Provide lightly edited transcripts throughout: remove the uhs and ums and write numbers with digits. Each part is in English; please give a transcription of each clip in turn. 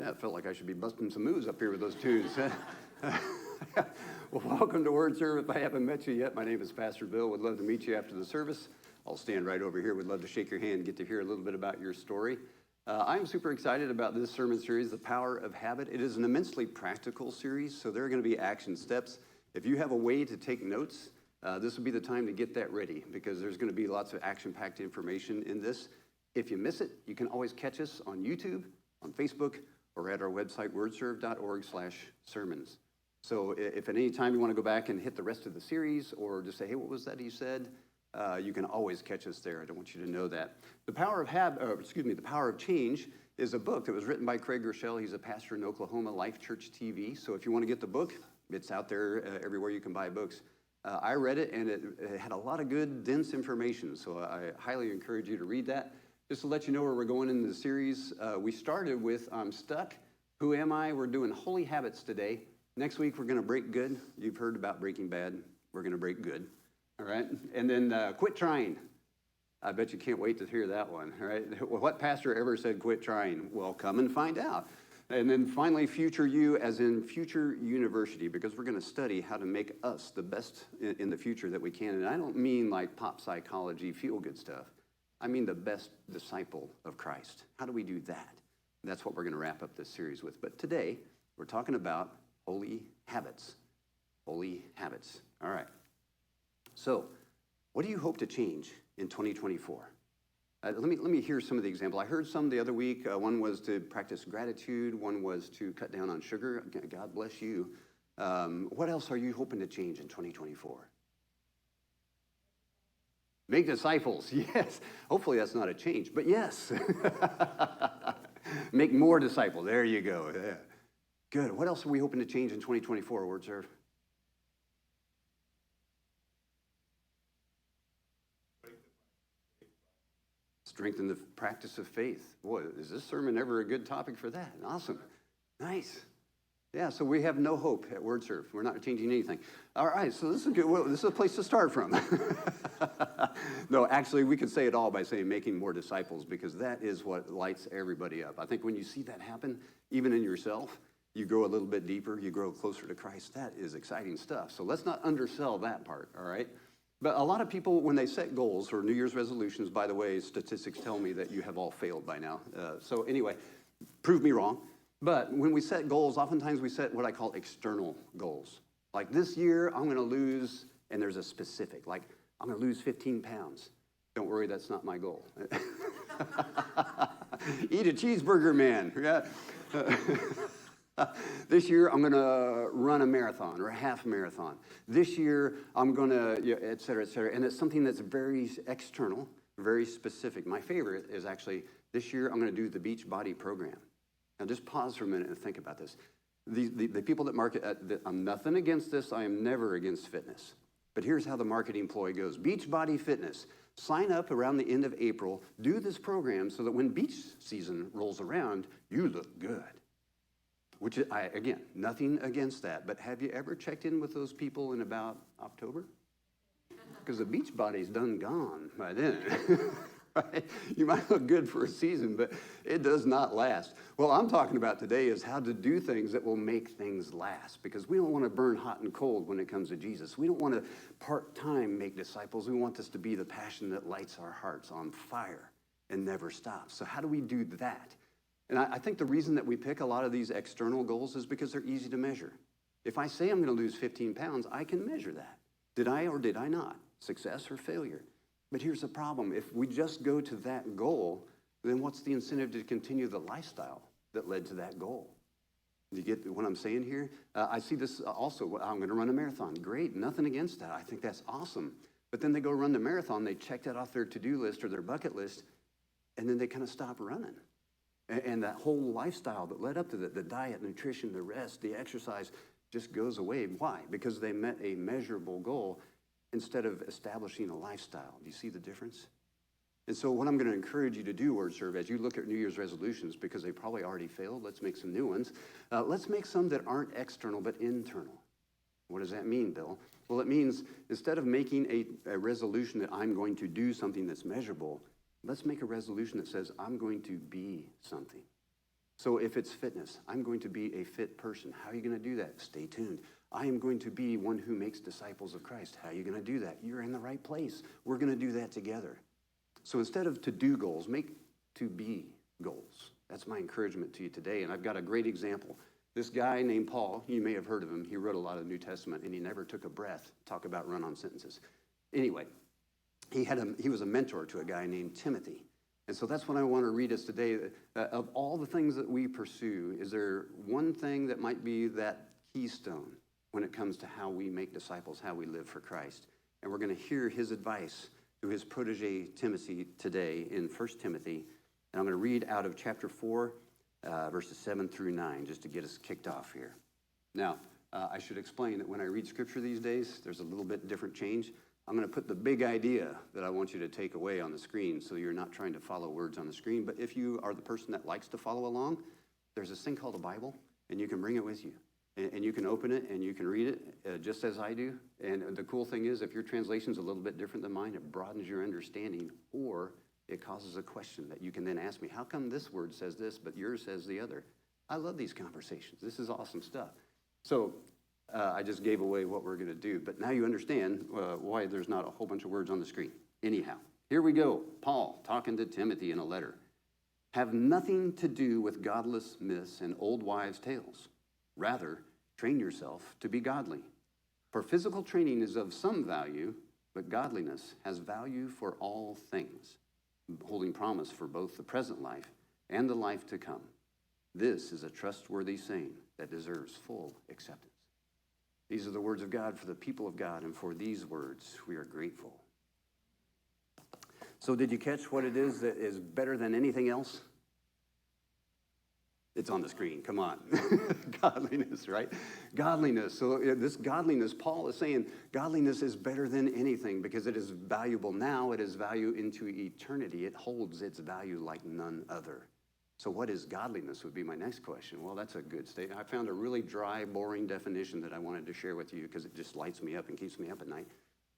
Yeah, it felt like I should be busting some moves up here with those tunes. Well, welcome to Word Serve. If I haven't met you yet, my name is Pastor Bill. Would love to meet you after the service. I'll stand right over here. Would love to shake your hand and get to hear a little bit about your story. I'm super excited about this sermon series, The Power of Habit. It is an immensely practical series, so there are going to be action steps. If you have a way to take notes, this would be the time to get that ready because there's going to be lots of action-packed information in this. If you miss it, you can always catch us on YouTube, on Facebook, or at our website, wordserve.org/sermons. So if at any time you want to go back and hit the rest of the series or just say, hey, what was that you said? You can always catch us there. I want you to know that. The Power of Change is a book that was written by Craig Groeschel. He's a pastor in Oklahoma, Life Church TV. So if you want to get the book, it's out there everywhere you can buy books. I read it, and it had a lot of good, dense information. So I highly encourage you to read that. Just to let you know where we're going in the series, we started with I'm Stuck, Who Am I? We're doing Holy Habits today. Next week, we're going to break good. You've heard about Breaking Bad. We're going to break good, all right? And then Quit Trying. I bet you can't wait to hear that one, all right? What pastor ever said quit trying? Well, come and find out. And then finally, Future You, as in Future University, because we're going to study how to make us the best in the future that we can. And I don't mean like pop psychology, feel-good stuff. I mean the best disciple of Christ. How do we do that? That's what we're going to wrap up this series with. But today, we're talking about holy habits. Holy habits. All right. So, what do you hope to change in 2024? Let me hear some of the examples. I heard some the other week. One was to practice gratitude. One was to cut down on sugar. God bless you. What else are you hoping to change in 2024? Make disciples, yes. Hopefully that's not a change, but yes. Make more disciples, there you go. Yeah. Good, what else are we hoping to change in 2024, Word Serve? Strengthen the practice of faith. Boy, is this sermon ever a good topic for that? Awesome, nice. Yeah, so we have no hope at Word Serve. We're not changing anything. All right, so this is good. Well, this is a place to start from. No, actually, we could say it all by saying making more disciples because that is what lights everybody up. I think when you see that happen, even in yourself, you grow a little bit deeper, you grow closer to Christ. That is exciting stuff. So let's not undersell that part, all right? But a lot of people, when they set goals or New Year's resolutions, by the way, statistics tell me that you have all failed by now. So anyway, prove me wrong. But when we set goals, oftentimes we set what I call external goals. Like this year, I'm going to lose, and there's a specific, like I'm going to lose 15 pounds. Don't worry, that's not my goal. Eat a cheeseburger, man. This year, I'm going to run a marathon or a half marathon. This year, I'm going to, et cetera, et cetera. And it's something that's very external, very specific. My favorite is actually, this year, I'm going to do the Beachbody program. Now, just pause for a minute and think about this. The people that market, I'm nothing against this. I am never against fitness. But here's how the marketing ploy goes. Beachbody Fitness. Sign up around the end of April. Do this program so that when beach season rolls around, you look good. Which, again, nothing against that. But have you ever checked in with those people in about October? Because the Beachbody's done gone by then. Right? You might look good for a season, but it does not last. Well, I'm talking about today is how to do things that will make things last, because we don't want to burn hot and cold when it comes to Jesus. We don't want to part-time make disciples. We want this to be the passion that lights our hearts on fire and never stops. So how do we do that? And I think the reason that we pick a lot of these external goals is because they're easy to measure. If I say I'm going to lose 15 pounds, I can measure that. Did I or did I not? Success or failure? But here's the problem. If we just go to that goal, then what's the incentive to continue the lifestyle that led to that goal? Do you get what I'm saying here? I see this also. I'm going to run a marathon. Great. Nothing against that. I think that's awesome. But then they go run the marathon. They check that off their to-do list or their bucket list, and then they kind of stop running. And that whole lifestyle that led up to that, the diet, nutrition, the rest, the exercise, just goes away. Why? Because they met a measurable goal instead of establishing a lifestyle. Do you see the difference? And so what I'm going to encourage you to do, Word Serve, as you look at New Year's resolutions, because they probably already failed, let's make some new ones. Let's make some that aren't external but internal. What does that mean, Bill? Well, it means instead of making a resolution that I'm going to do something that's measurable, let's make a resolution that says I'm going to be something. So if it's fitness, I'm going to be a fit person. How are you going to do that? Stay tuned. I am going to be one who makes disciples of Christ. How are you going to do that? You're in the right place. We're going to do that together. So instead of to-do goals, make to-be goals. That's my encouragement to you today. And I've got a great example. This guy named Paul, you may have heard of him. He wrote a lot of the New Testament, and he never took a breath. Talk about run-on sentences. Anyway, he was a mentor to a guy named Timothy. And so that's what I want to read us today. Of all the things that we pursue, is there one thing that might be that keystone when it comes to how we make disciples, how we live for Christ? And we're going to hear his advice to his protege Timothy today in 1 Timothy. And I'm going to read out of chapter 4, verses 7 through 9, just to get us kicked off here. Now, I should explain that when I read scripture these days, there's a little bit different change. I'm going to put the big idea that I want you to take away on the screen so you're not trying to follow words on the screen. But if you are the person that likes to follow along, there's this thing called a Bible, and you can bring it with you. And you can open it, and you can read it just as I do. And the cool thing is, if your translation's a little bit different than mine, it broadens your understanding, or it causes a question that you can then ask me, how come this word says this, but yours says the other? I love these conversations. This is awesome stuff. So I just gave away what we're going to do, but now you understand why there's not a whole bunch of words on the screen. Anyhow, here we go. Paul talking to Timothy in a letter. Have nothing to do with godless myths and old wives' tales. Rather, train yourself to be godly. For physical training is of some value, but godliness has value for all things, holding promise for both the present life and the life to come. This is a trustworthy saying that deserves full acceptance. These are the words of God for the people of God, and for these words we are grateful. So did you catch what it is that is better than anything else? It's on the screen, come on. Godliness, right? Godliness. So this godliness, Paul is saying godliness is better than anything because it is valuable now. It is value into eternity. It holds its value like none other. So what is godliness would be my next question. Well, that's a good statement. I found a really dry, boring definition that I wanted to share with you because it just lights me up and keeps me up at night.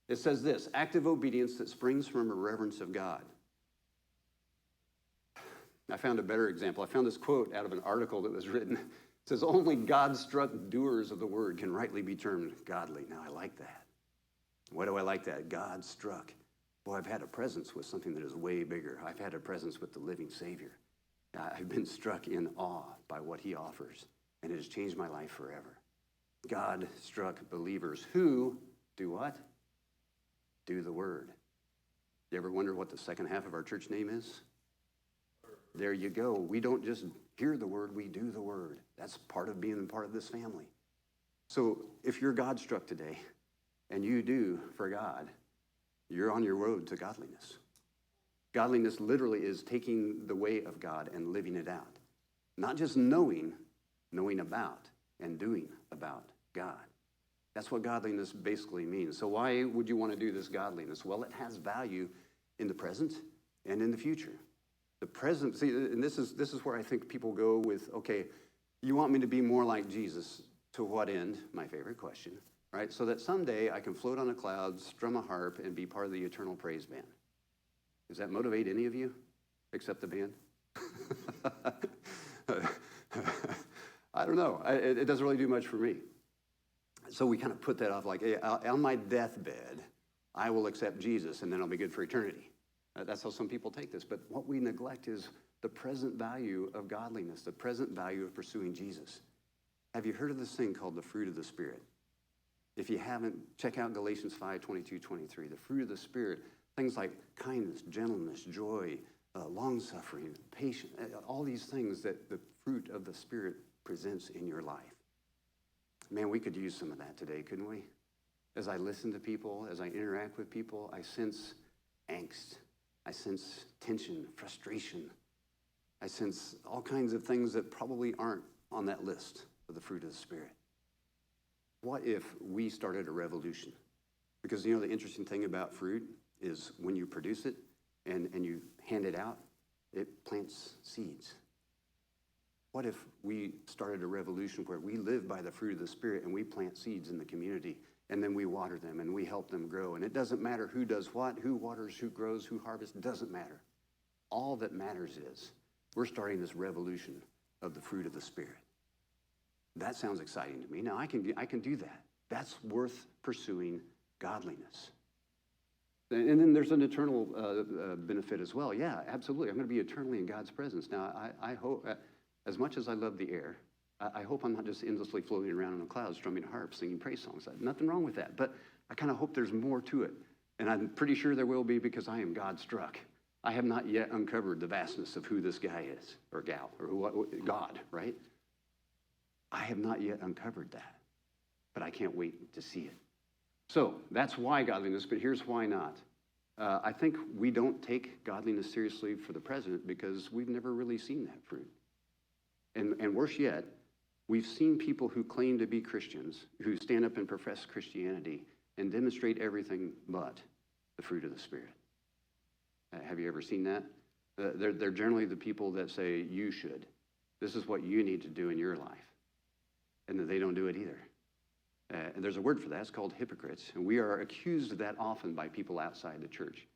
It says this: active obedience that springs from a reverence of God. I found a better example. I found this quote out of an article that was written. It says, only God-struck doers of the word can rightly be termed godly. Now, I like that. Why do I like that? God-struck. Boy, I've had a presence with something that is way bigger. I've had a presence with the living Savior. I've been struck in awe by what he offers, and it has changed my life forever. God-struck believers who do what? Do the word. You ever wonder what the second half of our church name is? There you go. We don't just hear the word, we do the word. That's part of being part of this family. So if you're God-struck today, and you do for God, you're on your road to godliness. Godliness literally is taking the way of God and living it out. Not just knowing about and doing about God. That's what godliness basically means. So why would you want to do this godliness? Well, it has value in the present and in the future. The present, see, and this is where I think people go with, okay, you want me to be more like Jesus. To what end? My favorite question, right? So that someday I can float on a cloud, strum a harp, and be part of the eternal praise band. Does that motivate any of you, except the band? I don't know. It doesn't really do much for me. So we kind of put that off like, hey, on my deathbed, I will accept Jesus, and then I'll be good for eternity. That's how some people take this. But what we neglect is the present value of godliness, the present value of pursuing Jesus. Have you heard of this thing called the fruit of the Spirit? If you haven't, check out Galatians 5:22-23. The fruit of the Spirit, things like kindness, gentleness, joy, long-suffering, patience, all these things that the fruit of the Spirit presents in your life. Man, we could use some of that today, couldn't we? As I listen to people, as I interact with people, I sense angst. I sense tension, frustration. I sense all kinds of things that probably aren't on that list of the fruit of the Spirit. What if we started a revolution? Because, you know, the interesting thing about fruit is when you produce it and you hand it out, it plants seeds. What if we started a revolution where we live by the fruit of the Spirit and we plant seeds in the community and then we water them and we help them grow? And it doesn't matter who does what, who waters, who grows, who harvests, it doesn't matter. All that matters is we're starting this revolution of the fruit of the Spirit. That sounds exciting to me. Now, I can do that. That's worth pursuing godliness. And then there's an eternal benefit as well. Yeah, absolutely. I'm going to be eternally in God's presence. Now, I hope, as much as I love the air, I hope I'm not just endlessly floating around in the clouds, strumming a harp, singing praise songs. Nothing wrong with that. But I kind of hope there's more to it. And I'm pretty sure there will be, because I am God-struck. I have not yet uncovered the vastness of who this guy is, or gal, or what, God, right? I have not yet uncovered that. But I can't wait to see it. So that's why godliness, but here's why not. I think we don't take godliness seriously for the present because we've never really seen that fruit. And worse yet, we've seen people who claim to be Christians, who stand up and profess Christianity and demonstrate everything but the fruit of the Spirit. Have you ever seen that? They're generally the people that say, you should. This is what you need to do in your life. And that they don't do it either. And there's a word for that. It's called hypocrites. And we are accused of that often by people outside the church.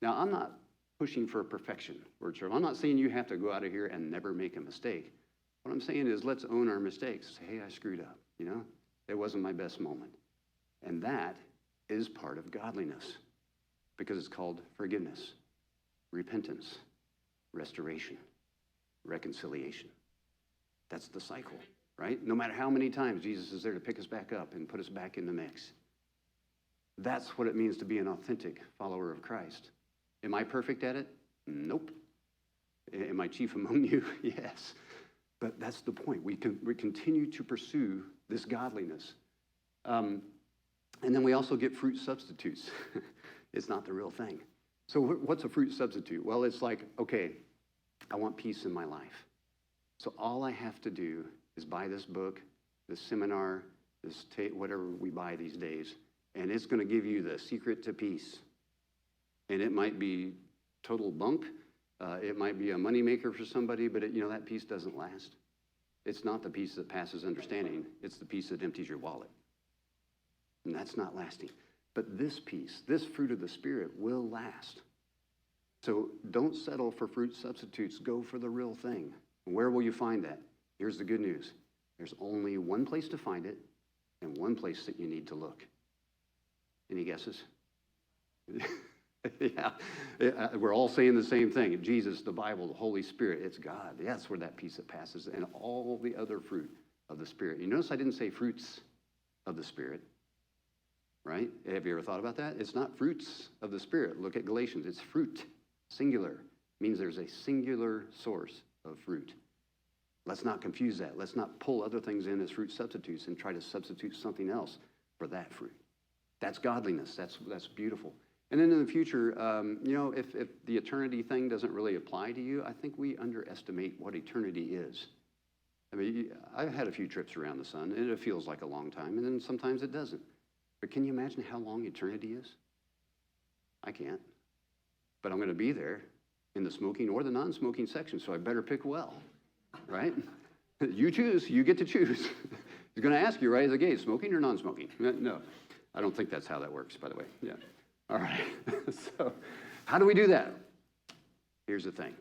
Now, I'm not pushing for perfection. I'm not saying you have to go out of here and never make a mistake. What I'm saying is, let's own our mistakes. Say, hey, I screwed up. It wasn't my best moment. And that is part of godliness, because it's called forgiveness, repentance, restoration, reconciliation. That's the cycle, right? No matter how many times Jesus is there to pick us back up and put us back in the mix. That's what it means to be an authentic follower of Christ. Am I perfect at it? Nope. Am I chief among you? Yes. But that's the point. We continue to pursue this godliness. And then we also get fruit substitutes. It's not the real thing. So what's a fruit substitute? Well, it's like, okay, I want peace in my life. So all I have to do is buy this book, this seminar, this whatever we buy these days, and it's going to give you the secret to peace. And it might be total bunk. It might be a moneymaker for somebody, but that peace doesn't last. It's not the peace that passes understanding. It's the peace that empties your wallet. And that's not lasting. But this peace, this fruit of the Spirit, will last. So don't settle for fruit substitutes. Go for the real thing. Where will you find that? Here's the good news. There's only one place to find it and one place that you need to look. Any guesses? Yeah, we're all saying the same thing. Jesus, the Bible, the Holy Spirit, it's God. That's where that peace that passes, and all the other fruit of the Spirit. You notice I didn't say fruits of the Spirit, right? Have you ever thought about that? It's not fruits of the Spirit. Look at Galatians. It's fruit, singular. Means there's a singular source of fruit. Let's not confuse that. Let's not pull other things in as fruit substitutes and try to substitute something else for that fruit. That's godliness. That's beautiful. And then in the future, if the eternity thing doesn't really apply to you, I think we underestimate what eternity is. I mean, I've had a few trips around the sun, and it feels like a long time, and then sometimes it doesn't. But can you imagine how long eternity is? I can't. But I'm going to be there in the smoking or the non-smoking section, so I better pick well, right? You choose. You get to choose. He's going to ask you right at the gate, smoking or non-smoking? No, I don't think that's how that works, by the way. Yeah. All right, so how do we do that? Here's the thing.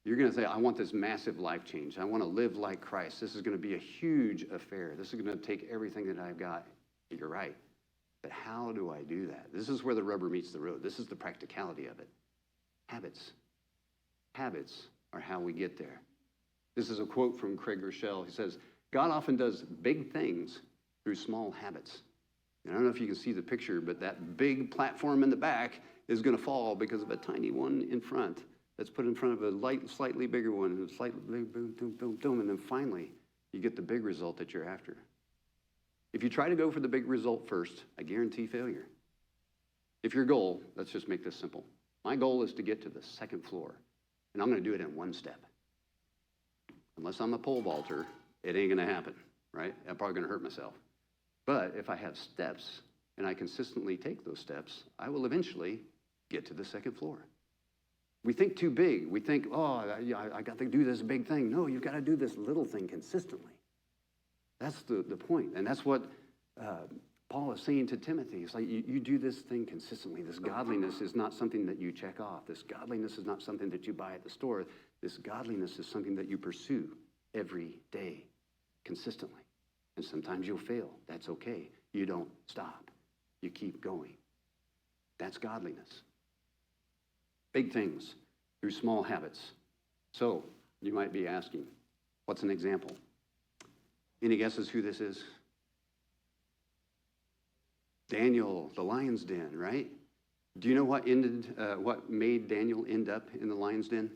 You're going to say, I want this massive life change. I want to live like Christ. This is going to be a huge affair. This is going to take everything that I've got. You're right. But how do I do that? This is where the rubber meets the road. This is the practicality of it. Habits. Habits are how we get there. This is a quote from Craig Rochelle. He says, God often does big things through small habits. I don't know if you can see the picture, but that big platform in the back is going to fall because of a tiny one in front that's put in front of a slightly bigger one, and slightly boom, boom, boom, boom, and then finally you get the big result that you're after. If you try to go for the big result first, I guarantee failure. If your goal, let's just make this simple. My goal is to get to the second floor, and I'm going to do it in one step. Unless I'm a pole vaulter, it ain't going to happen, right? I'm probably going to hurt myself. But if I have steps and I consistently take those steps, I will eventually get to the second floor. We think too big. We think, I got to do this big thing. No, you've got to do this little thing consistently. That's the point. And that's what Paul is saying to Timothy. It's like you do this thing consistently. This godliness is not something that you check off. This godliness is not something that you buy at the store. This godliness is something that you pursue every day, consistently. And sometimes you'll fail. That's okay. You don't stop. You keep going. That's godliness. Big things through small habits. So you might be asking, what's an example? Any guesses who this is? Daniel, the lion's den, right? Do you know what made Daniel end up in the lion's den?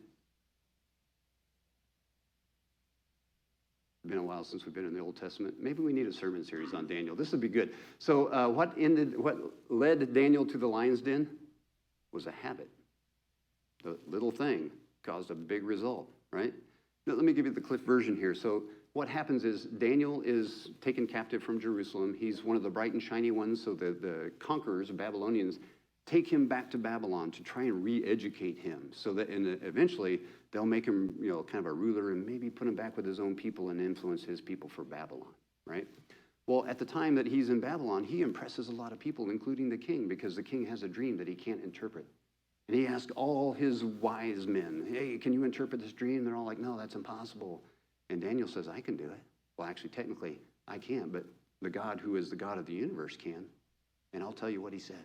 It's been a while since we've been in the Old Testament. Maybe we need a sermon series on Daniel. This would be good. So what led Daniel to the lion's den was a habit. The little thing caused a big result, right? Now, let me give you the Cliff version here. So what happens is Daniel is taken captive from Jerusalem. He's one of the bright and shiny ones, so the conquerors, the Babylonians, take him back to Babylon to try and re-educate him, so that eventually they'll make him, kind of a ruler and maybe put him back with his own people and influence his people for Babylon, right? Well, at the time that he's in Babylon, he impresses a lot of people, including the king, because the king has a dream that he can't interpret. And he asks all his wise men, hey, can you interpret this dream? They're all like, no, that's impossible. And Daniel says, I can do it. Well, actually, technically, I can't, but the God who is the God of the universe can. And I'll tell you what he said.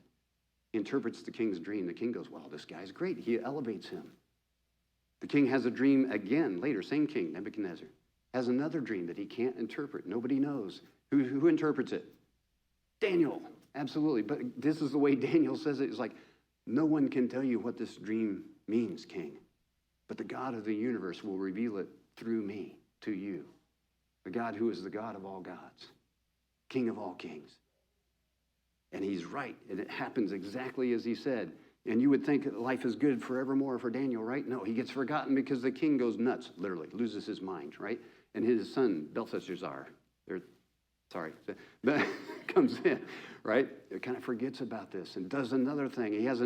He interprets the king's dream. The king goes, wow, this guy's great. He elevates him. The king has a dream again later, same king, Nebuchadnezzar, has another dream that he can't interpret. Nobody knows. Who interprets it? Daniel, absolutely. But this is the way Daniel says it. It's like, no one can tell you what this dream means, king. But the God of the universe will reveal it through me to you. The God who is the God of all gods, King of all kings. And he's right, and it happens exactly as he said. And you would think life is good forevermore for Daniel, right? No, he gets forgotten because the king goes nuts, literally, loses his mind, right? And his son, Belshazzar, comes in, right? It kind of forgets about this and does another thing. He has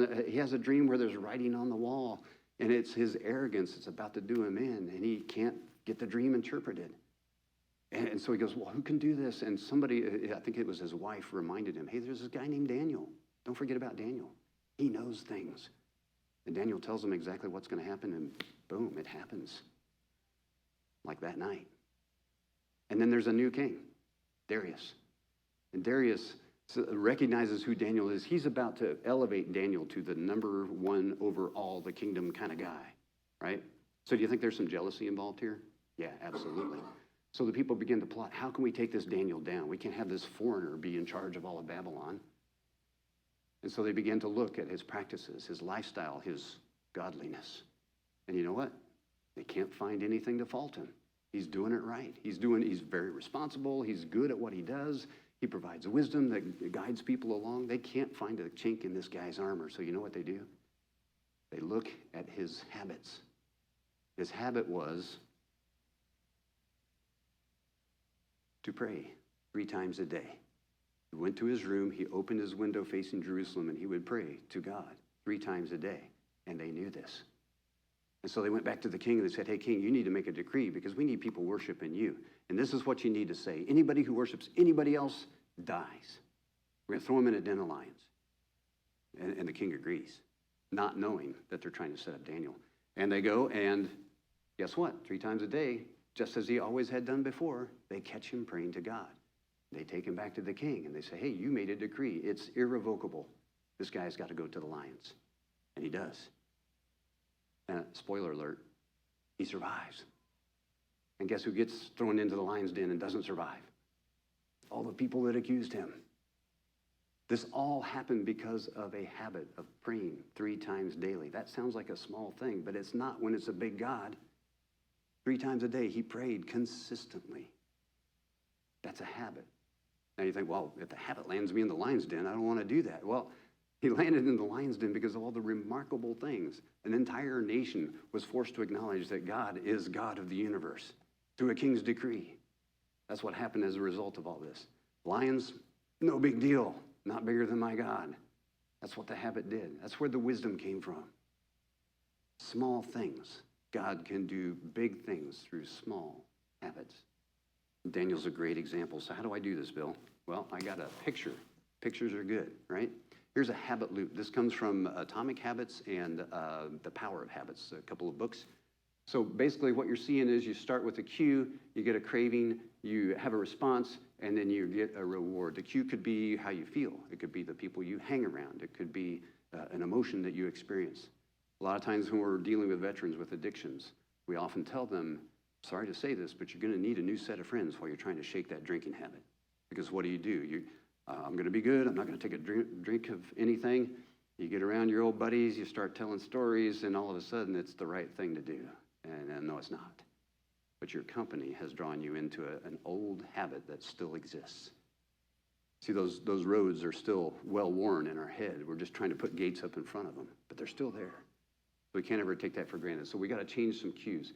a dream where there's writing on the wall, and it's his arrogance that's about to do him in, and he can't get the dream interpreted. And so he goes, well, who can do this? And somebody, I think it was his wife, reminded him, hey, there's this guy named Daniel. Don't forget about Daniel. He knows things. And Daniel tells him exactly what's going to happen, and boom, it happens. Like that night. And then there's a new king, Darius. And Darius recognizes who Daniel is. He's about to elevate Daniel to the number one over all the kingdom kind of guy, right? So do you think there's some jealousy involved here? Yeah, absolutely. So the people begin to plot, how can we take this Daniel down? We can't have this foreigner be in charge of all of Babylon. And so they begin to look at his practices, his lifestyle, his godliness. And you know what? They can't find anything to fault him. He's doing it right. He's very responsible. He's good at what he does. He provides wisdom that guides people along. They can't find a chink in this guy's armor. So you know what they do? They look at his habits. His habit was to pray 3 times a day. He went to his room, he opened his window facing Jerusalem, and he would pray to God 3 times a day. And they knew this. And so they went back to the king and they said, hey, king, you need to make a decree because we need people worshiping you. And this is what you need to say. Anybody who worships anybody else dies. We're going to throw him in a den of lions. And the king agrees, not knowing that they're trying to set up Daniel. And they go and guess what? 3 times a day, just as he always had done before, they catch him praying to God. They take him back to the king and they say, hey, you made a decree. It's irrevocable. This guy's got to go to the lions. And he does. And spoiler alert, he survives. And guess who gets thrown into the lion's den and doesn't survive? All the people that accused him. This all happened because of a habit of praying 3 times daily. That sounds like a small thing, but it's not when it's a big God. 3 times a day, he prayed consistently. That's a habit. Now you think, well, if the habit lands me in the lion's den, I don't want to do that. Well, he landed in the lion's den because of all the remarkable things. An entire nation was forced to acknowledge that God is God of the universe through a king's decree. That's what happened as a result of all this. Lions, no big deal. Not bigger than my God. That's what the habit did. That's where the wisdom came from. Small things. God can do big things through small habits. Daniel's a great example. So how do I do this, Bill? Well, I got a picture. Pictures are good, right? Here's a habit loop. This comes from Atomic Habits and The Power of Habits, a couple of books. So basically what you're seeing is you start with a cue, you get a craving, you have a response, and then you get a reward. The cue could be how you feel. It could be the people you hang around. It could be an emotion that you experience. A lot of times when we're dealing with veterans with addictions, we often tell them, sorry to say this, but you're going to need a new set of friends while you're trying to shake that drinking habit. Because what do? I'm going to be good. I'm not going to take a drink of anything. You get around your old buddies, you start telling stories, and all of a sudden it's the right thing to do. And no, it's not. But your company has drawn you into an old habit that still exists. See, those roads are still well worn in our head. We're just trying to put gates up in front of them, but they're still there. We can't ever take that for granted. So we got to change some cues.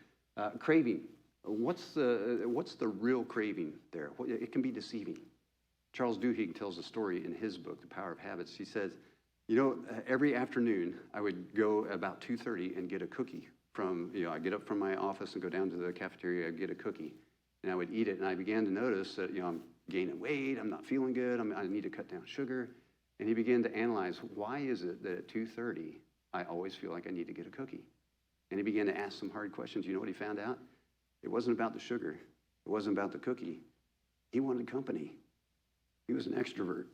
Craving. What's the real craving there? It can be deceiving. Charles Duhigg tells a story in his book, The Power of Habits. He says, every afternoon I would go about 2:30 and get a cookie I'd get up from my office and go down to the cafeteria, I'd get a cookie, and I would eat it, and I began to notice that, I'm gaining weight, I'm not feeling good, I need to cut down sugar. And he began to analyze, why is it that at 2:30 I always feel like I need to get a cookie? And he began to ask some hard questions. You know what he found out? It wasn't about the sugar. It wasn't about the cookie. He wanted company. He was an extrovert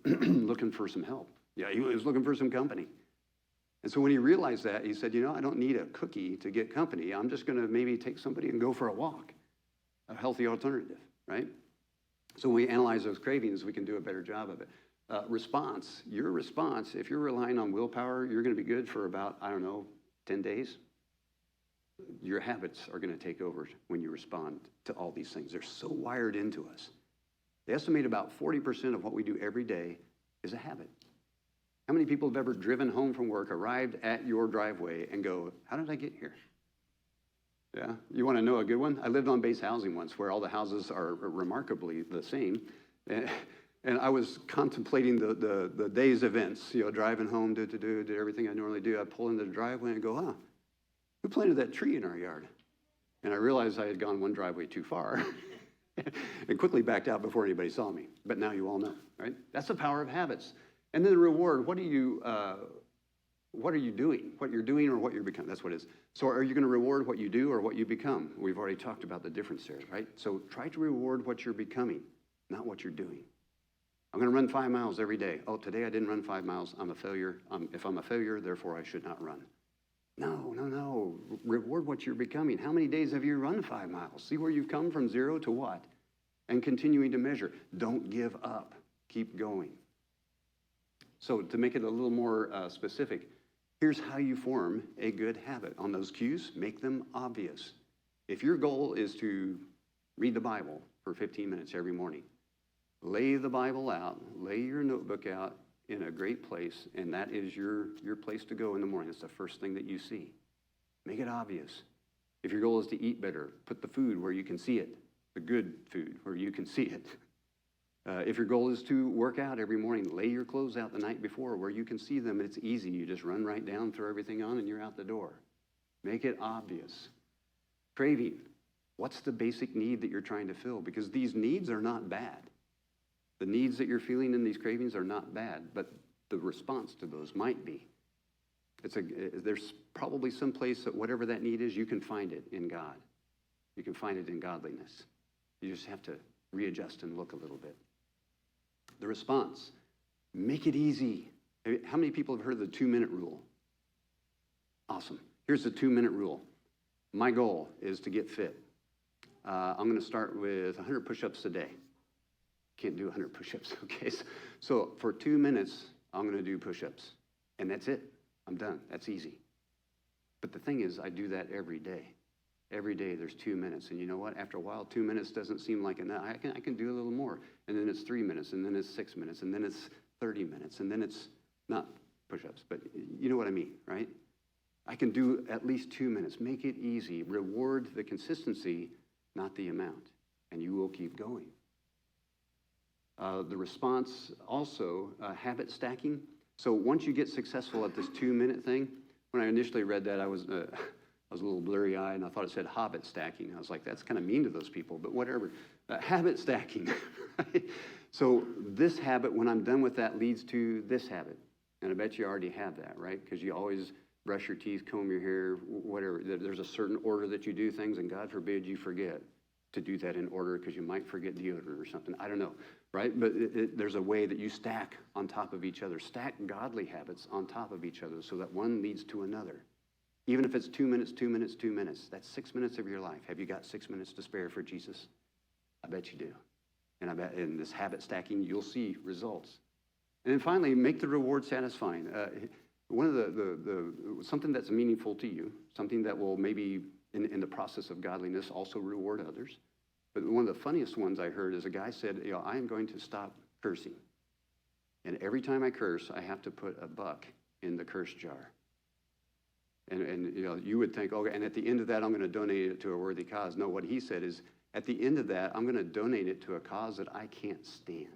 looking for some help. Yeah, he was looking for some company. And so when he realized that, he said, I don't need a cookie to get company. I'm just going to maybe take somebody and go for a walk, a healthy alternative, right? So when we analyze those cravings, we can do a better job of it. Response. Your response, if you're relying on willpower, you're going to be good for about, 10 days. Your habits are going to take over when you respond to all these things. They're so wired into us. They estimate about 40% of what we do every day is a habit. How many people have ever driven home from work, arrived at your driveway, and go, how did I get here? Yeah, you want to know a good one? I lived on base housing once where all the houses are remarkably the same. And I was contemplating the day's events, driving home, did everything I normally do. I pull into the driveway and go, who planted that tree in our yard? And I realized I had gone one driveway too far and quickly backed out before anybody saw me. But now you all know, right? That's the power of habits. And then the reward, what are you doing? What you're doing or what you're becoming, that's what it is. So are you going to reward what you do or what you become? We've already talked about the difference there, right? So try to reward what you're becoming, not what you're doing. I'm going to run 5 miles every day. Oh, today I didn't run 5 miles. I'm a failure. If I'm a failure, therefore I should not run. No. Reward what you're becoming. How many days have you run 5 miles? See where you've come from 0 to what? And continuing to measure. Don't give up. Keep going. So to make it a little more specific, here's how you form a good habit. On those cues, make them obvious. If your goal is to read the Bible for 15 minutes every morning, lay the Bible out, lay your notebook out in a great place, and that is your place to go in the morning. It's the first thing that you see. Make it obvious. If your goal is to eat better, put the food where you can see it, the good food where you can see it. If your goal is to work out every morning, lay your clothes out the night before where you can see them. It's easy. You just run right down, throw everything on, and you're out the door. Make it obvious. Craving. What's the basic need that you're trying to fill? Because these needs are not bad. The needs that you're feeling in these cravings are not bad, but the response to those might be. There's probably some place that whatever that need is, you can find it in God. You can find it in godliness. You just have to readjust and look a little bit. The response, make it easy. How many people have heard of the 2-minute rule? Awesome. Here's the 2-minute rule. My goal is to get fit. I'm going to start with 100 push-ups a day. Can't do 100 push-ups, okay? So for 2 minutes, I'm going to do push-ups. And that's it. I'm done. That's easy. But the thing is, I do that every day. Every day there's 2 minutes. And you know what? After a while, 2 minutes doesn't seem like enough. I can do a little more. And then it's 3 minutes, and then it's 6 minutes, and then it's 30 minutes, and then it's not push-ups, but you know what I mean, right? I can do at least 2 minutes. Make it easy. Reward the consistency, not the amount. And you will keep going. The response also, habit stacking. So once you get successful at this 2-minute thing, when I initially read that, I was a little blurry-eyed, and I thought it said hobbit stacking. I was like, that's kind of mean to those people, but whatever. Habit stacking. Right? So this habit, when I'm done with that, leads to this habit. And I bet you already have that, right? Because you always brush your teeth, comb your hair, whatever. There's a certain order that you do things, and God forbid you forget to do that in order because you might forget deodorant or something. I don't know, right? But there's a way that you stack on top of each other, stack godly habits on top of each other so that one leads to another. Even if it's 2 minutes, 2 minutes, 2 minutes, that's 6 minutes of your life. Have you got 6 minutes to spare for Jesus? I bet you do. And I bet in this habit stacking, you'll see results. And then finally, make the reward satisfying. One of the something that's meaningful to you, something that will maybe in the process of godliness also reward others. But one of the funniest ones I heard is a guy said, I am going to stop cursing. And every time I curse, I have to put $1 in the curse jar. And you would think, okay, and at the end of that, I'm going to donate it to a worthy cause. No, what he said is, at the end of that, I'm going to donate it to a cause that I can't stand.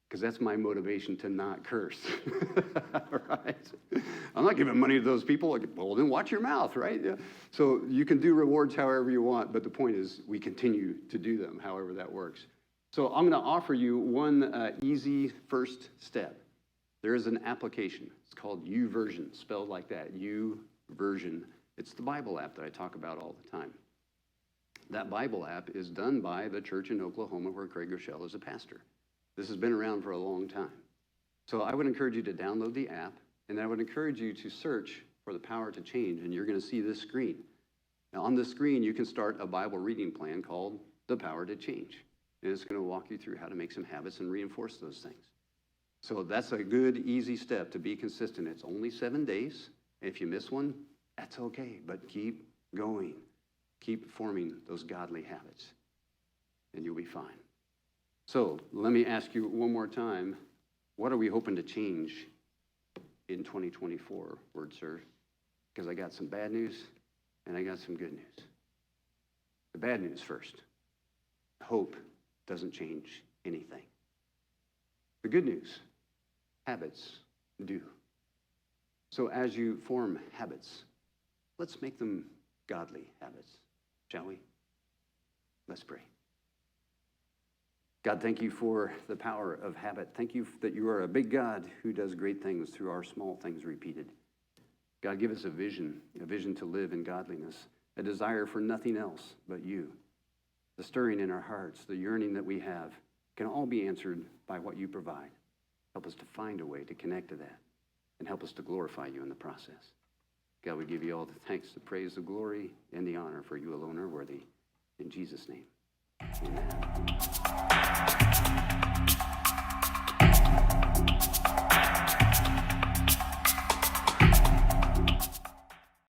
Because that's my motivation to not curse, right? I'm not giving money to those people. Well, then watch your mouth, right? Yeah. So you can do rewards however you want, but the point is we continue to do them however that works. So I'm going to offer you one easy first step. There is an application. It's called YouVersion, spelled like that, YouVersion. It's the Bible app that I talk about all the time. That Bible app is done by the church in Oklahoma where Craig Rochelle is a pastor. This has been around for a long time. So I would encourage you to download the app, and I would encourage you to search for the power to change, and you're going to see this screen. Now, on this screen, you can start a Bible reading plan called The Power to Change, and it's going to walk you through how to make some habits and reinforce those things. So that's a good, easy step to be consistent. It's only 7 days. If you miss one, that's okay, but keep going. Keep forming those godly habits, and you'll be fine. So let me ask you one more time, what are we hoping to change in 2024, Word Sir? Because I got some bad news and I got some good news. The bad news first. Hope doesn't change anything. The good news, habits do. So as you form habits, let's make them godly habits, shall we? Let's pray. God, thank you for the power of habit. Thank you that you are a big God who does great things through our small things repeated. God, give us a vision to live in godliness, a desire for nothing else but you. The stirring in our hearts, the yearning that we have can all be answered by what you provide. Help us to find a way to connect to that and help us to glorify you in the process. God, we give you all the thanks, the praise, the glory, and the honor, for you alone are worthy. In Jesus' name, amen.